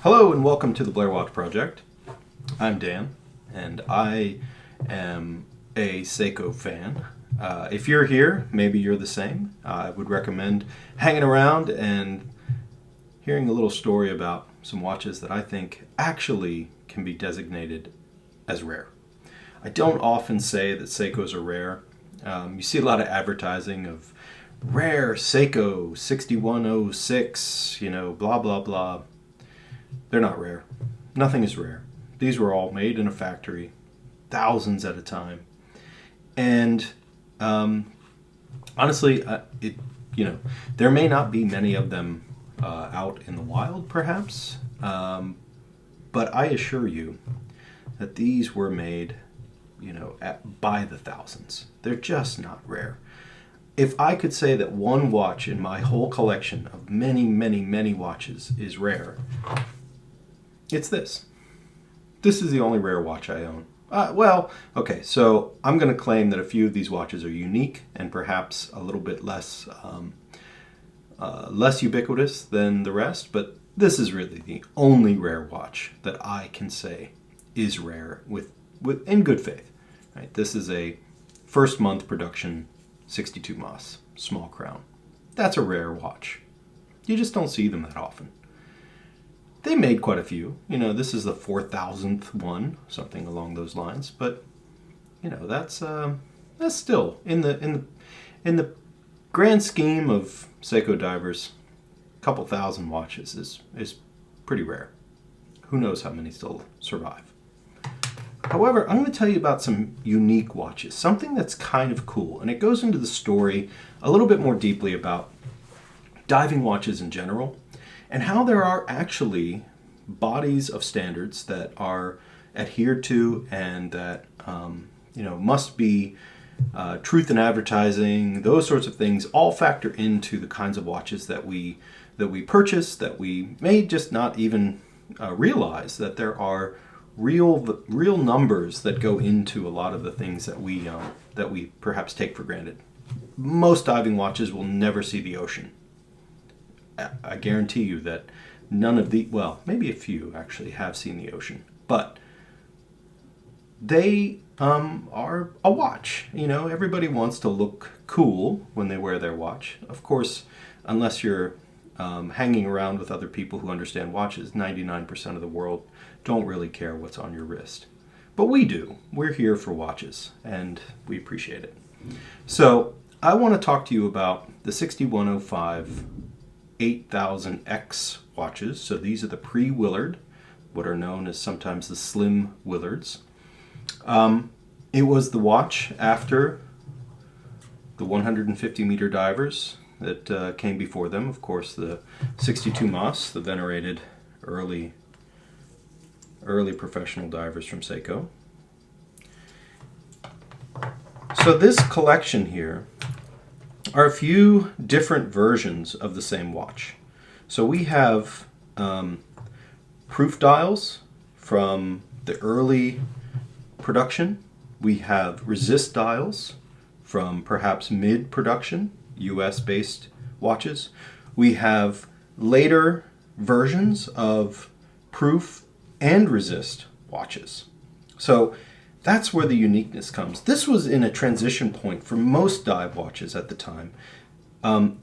Hello and welcome to the Blair Watch Project. I'm Dan, and I am a Seiko fan. If you're here, maybe you're the same. I would recommend hanging around and hearing a little story about some watches that I think actually can be designated as rare. I don't often say that Seikos are rare. You see a lot of advertising of rare Seiko 6106, blah, blah, blah. They're not rare. Nothing is rare. These were all made in a factory, thousands at a time. And honestly, there may not be many of them out in the wild, perhaps. But I assure you that these were made, by the thousands. They're just not rare. If I could say that one watch in my whole collection of many, many, many watches is rare, it's this. This is the only rare watch I own. So I'm going to claim that a few of these watches are unique and perhaps a little bit less ubiquitous than the rest, but this is really the only rare watch that I can say is rare with in good faith. Right? This is a first month production 62 Mas small crown. That's a rare watch. You just don't see them that often. They made quite a few. This is the 4,000th one, something along those lines. But that's still in the grand scheme of Seiko Divers, a couple thousand watches is pretty rare. Who knows how many still survive? However, I'm going to tell you about some unique watches, something that's kind of cool, and it goes into the story a little bit more deeply about diving watches in general, and how there are actually bodies of standards that are adhered to and that must be truth in advertising, those sorts of things all factor into the kinds of watches that we purchase, that we may just not even realize that there are real numbers that go into a lot of the things that we perhaps take for granted. Most diving watches will never see the ocean. I guarantee you that none of maybe a few actually have seen the ocean, but they are a watch. Everybody wants to look cool when they wear their watch. Of course, unless you're hanging around with other people who understand watches, 99% of the world don't really care what's on your wrist. But we do. We're here for watches, and we appreciate it. So I want to talk to you about the 6105 8000X watches. So these are the pre-Willard, what are known as sometimes the slim Willards. It was the watch after the 150 meter divers that came before them. Of course, the 62 Mas, the venerated early professional divers from Seiko. So this collection here are a few different versions of the same watch. So we have proof dials from the early production. We have resist dials from perhaps mid-production, US-based watches. We have later versions of proof and resist watches. So that's where the uniqueness comes. This was in a transition point for most dive watches at the time. In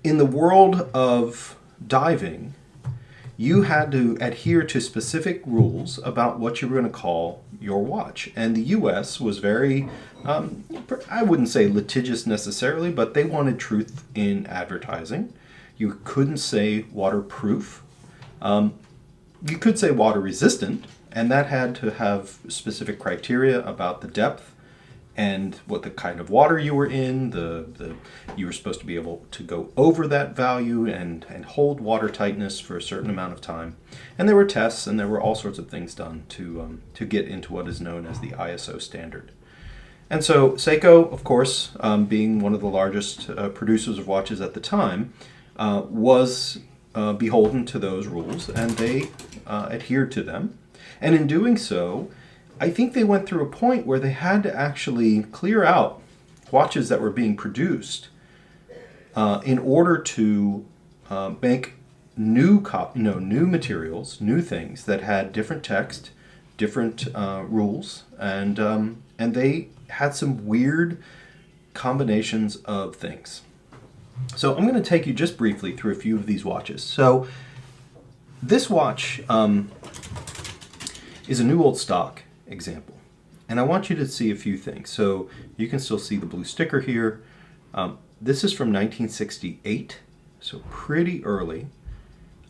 the world of diving, you had to adhere to specific rules about what you were going to call your watch. And the US was very, I wouldn't say litigious necessarily, but they wanted truth in advertising. You couldn't say waterproof. You could say water resistant, and that had to have specific criteria about the depth and what the kind of water you were in. You were supposed to be able to go over that value and hold water tightness for a certain amount of time. And there were tests, and there were all sorts of things done to get into what is known as the ISO standard. And so Seiko, of course, being one of the largest producers of watches at the time, was beholden to those rules, and they adhered to them. And in doing so, I think they went through a point where they had to actually clear out watches that were being produced in order to make new materials, new things that had different text, different rules, and they had some weird combinations of things. So I'm going to take you just briefly through a few of these watches. So this watch is a new old stock example, and I want you to see a few things. So you can still see the blue sticker here. This is from 1968, so pretty early.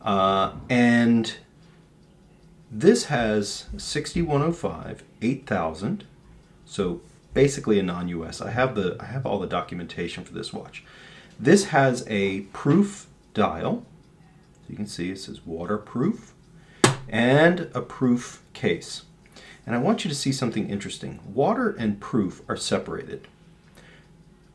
And this has 6105, 8000, so basically a non-US. I have all the documentation for this watch. This has a proof dial. You can see it says waterproof, and a proof case. And I want you to see something interesting. Water and proof are separated.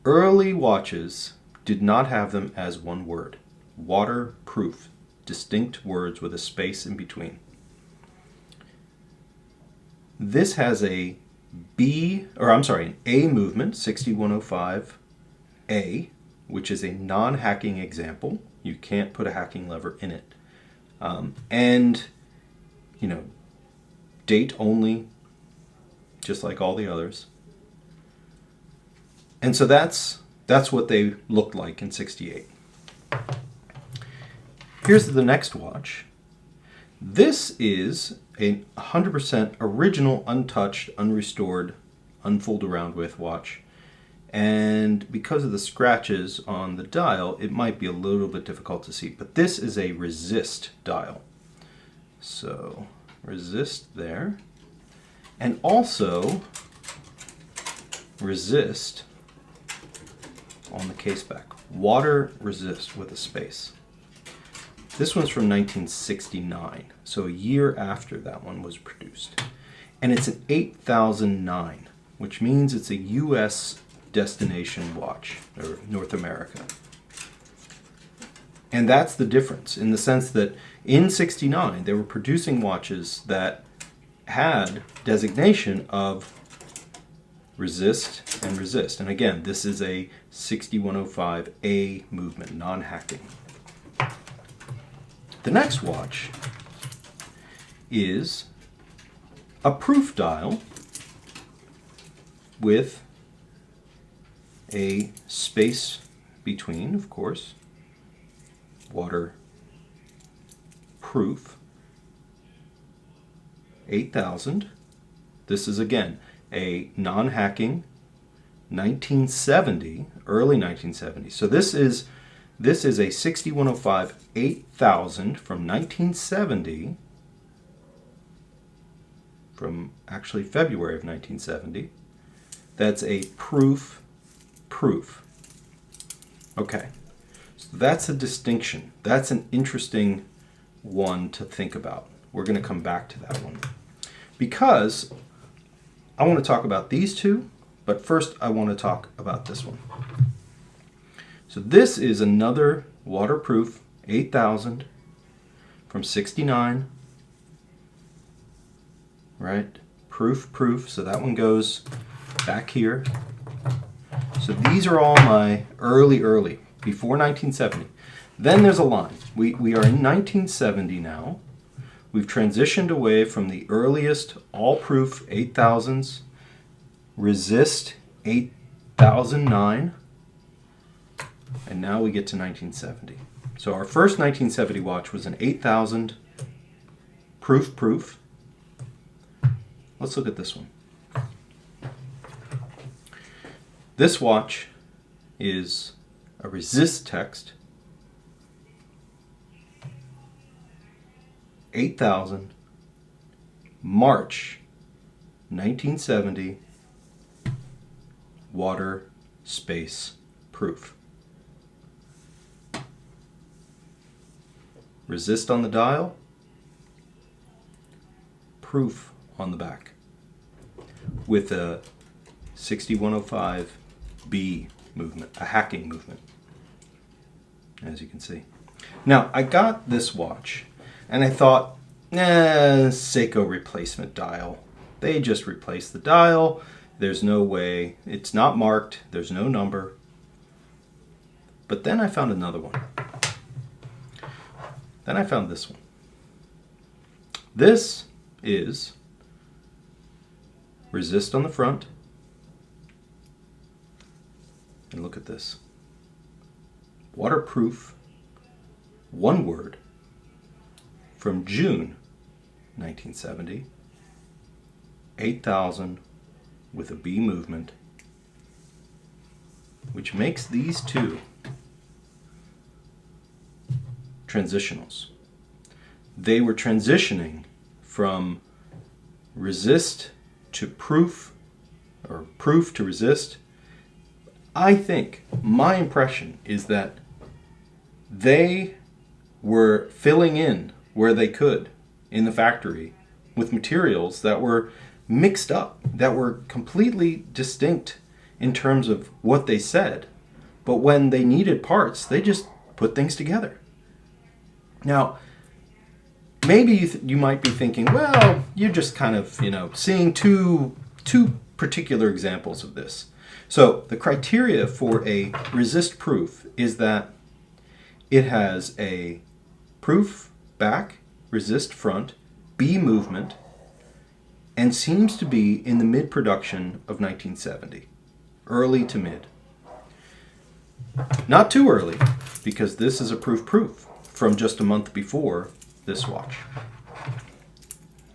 Early watches did not have them as one word. Waterproof, distinct words with a space in between. This has an A movement, 6105A, which is a non-hacking example. You can't put a hacking lever in it. And, date only, just like all the others. And so that's what they looked like in 68. Here's the next watch. This is a 100% original, untouched, unrestored, unfooled around with watch. And because of the scratches on the dial, it might be a little bit difficult to see. But this is a resist dial. So resist there. And also resist on the case back. Water resist with a space. This one's from 1969, so a year after that one was produced. And it's an 8009, which means it's a US destination watch, or North America. And that's the difference, in the sense that in 69 they were producing watches that had designation of resist and resist. And again, this is a 6105A movement, non-hacking. The next watch is a proof dial with a space between, of course, waterproof, 8000. This is again a non-hacking 1970, early 1970. So this is a 6105 8000 from 1970, from actually February of 1970. That's a proof. Okay, so that's a distinction. That's an interesting one to think about. We're going to come back to that one, because I want to talk about these two, but first I want to talk about this one. So this is another waterproof 8000 from 69, right? Proof, so that one goes back here. So these are all my early, before 1970. Then there's a line. We are in 1970 now. We've transitioned away from the earliest all-proof 8000s, resist 8009, and now we get to 1970. So our first 1970 watch was an 8000 proof. Let's look at this one. This watch is a resist text, 8000, March 1970, water, space, proof. Resist on the dial, proof on the back, with a 6105B movement, a hacking movement, as you can see. Now, I got this watch, and I thought, Seiko replacement dial. They just replaced the dial. There's no way. It's not marked. There's no number. But then I found another one. Then I found this one. This is Resist on the front. And look at this. Waterproof, one word, from June 1970. 8,000 with a B movement, which makes these two transitionals. They were transitioning from resist to proof, or proof to resist. I think my impression is that they were filling in where they could in the factory with materials that were mixed up, that were completely distinct in terms of what they said. But when they needed parts, they just put things together. Now, maybe you might be thinking, well, you're just kind of, seeing two particular examples of this. So the criteria for a resist proof is that it has a proof back, resist front, B movement, and seems to be in the mid-production of 1970, early to mid. Not too early, because this is a proof from just a month before this watch.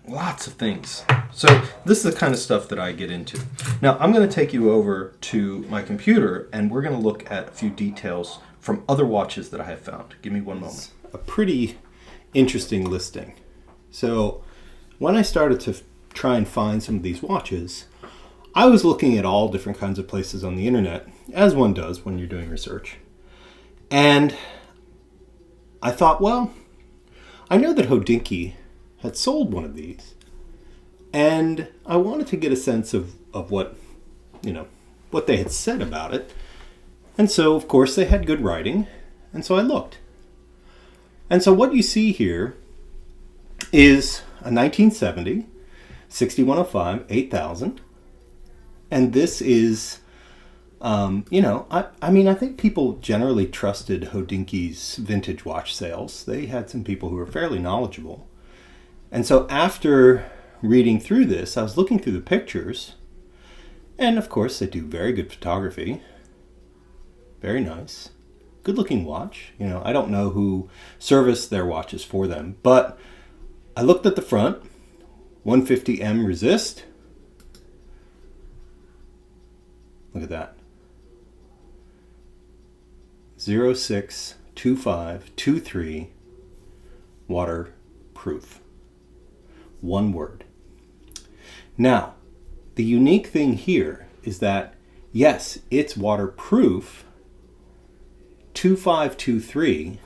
Lots of things. So this is the kind of stuff that I get into. Now I'm going to take you over to my computer and we're going to look at a few details from other watches that I have found. Give me one moment. A pretty interesting listing. So when I started to try and find some of these watches, I was looking at all different kinds of places on the internet, as one does when you're doing research. And I thought, well, I know that Hodinkee had sold one of these, and I wanted to get a sense of what, what they had said about it. And so, of course, they had good writing, and so I looked. And so what you see here is a 1970 6105 8000, and this is, I think people generally trusted Hodinkee's vintage watch sales. They had some people who were fairly knowledgeable. And so after reading through this, I was looking through the pictures, and of course they do very good photography. Very nice. Good looking watch. I don't know who serviced their watches for them, but I looked at the front, 150M resist. Look at that. 062523 waterproof. One word. Now, the unique thing here is that, yes, it's waterproof. 2523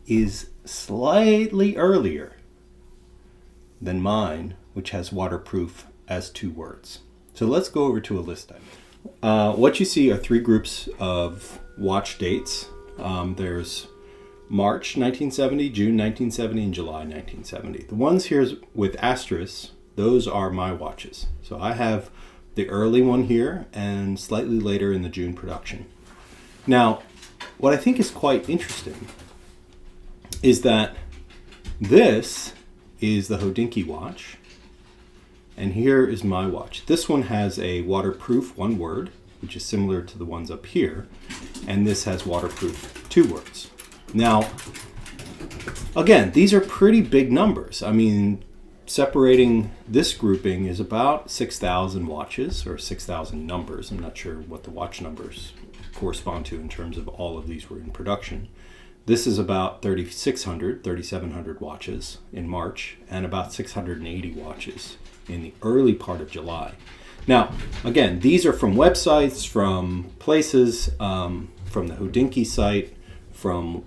is slightly earlier than mine, which has waterproof as two words. So let's go over to a list item. What you see are three groups of watch dates. There's March 1970, June 1970, and July 1970. The ones here with asterisks, those are my watches. So I have the early one here and slightly later in the June production. Now, what I think is quite interesting is that this is the Hodinkee watch, and here is my watch. This one has a waterproof one word, which is similar to the ones up here, and this has waterproof two words. Now, again, these are pretty big numbers. I mean, separating this grouping is about 6,000 watches, or 6,000 numbers. I'm not sure what the watch numbers correspond to in terms of all of these were in production. This is about 3,700 watches in March, and about 680 watches in the early part of July. Now, again, these are from websites, from places, from the Hodinkee site, from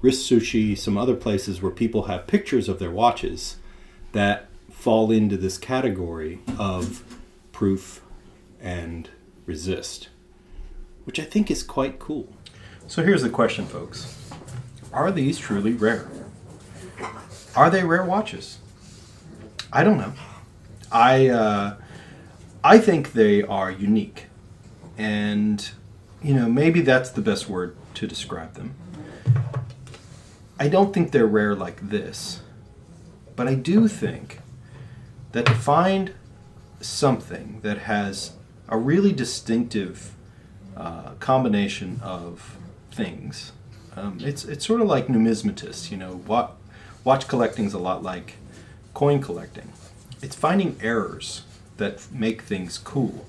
Wrist Sushi, some other places where people have pictures of their watches that fall into this category of proof and resist, which I think is quite cool. So here's the question, folks. Are these truly rare? Are they rare watches? I don't know. I think they are unique, and maybe that's the best word to describe them. I don't think they're rare like this, but I do think that to find something that has a really distinctive combination of things, it's sort of like numismatists, you know. Watch collecting's a lot like coin collecting. It's finding errors that make things cool.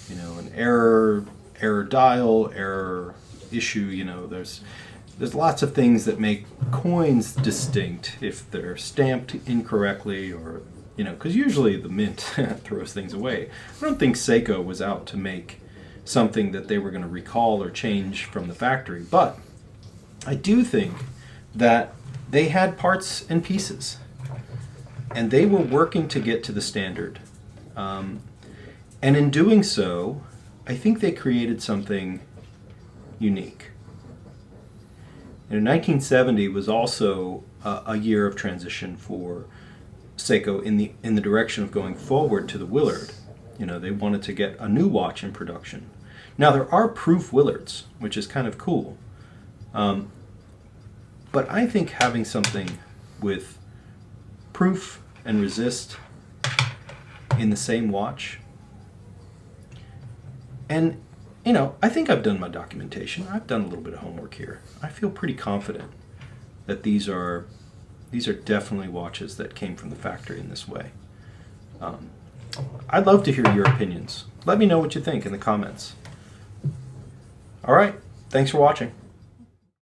You know, an error dial, error issue, you know, there's lots of things that make coins distinct if they're stamped incorrectly, or, you know, because usually the mint throws things away. I don't think Seiko was out to make something that they were going to recall or change from the factory, but I do think that they had parts and pieces, and they were working to get to the standard. And in doing so, I think they created something unique. And 1970 was also a year of transition for Seiko in the direction of going forward to the Willard. You know, they wanted to get a new watch in production. Now, there are proof Willards, which is kind of cool. But I think having something with proof and resist in the same watch, and, you know, I think I've done my documentation. I've done a little bit of homework here. I feel pretty confident that these are definitely watches that came from the factory in this way. I'd love to hear your opinions. Let me know what you think in the comments. All right, thanks for watching.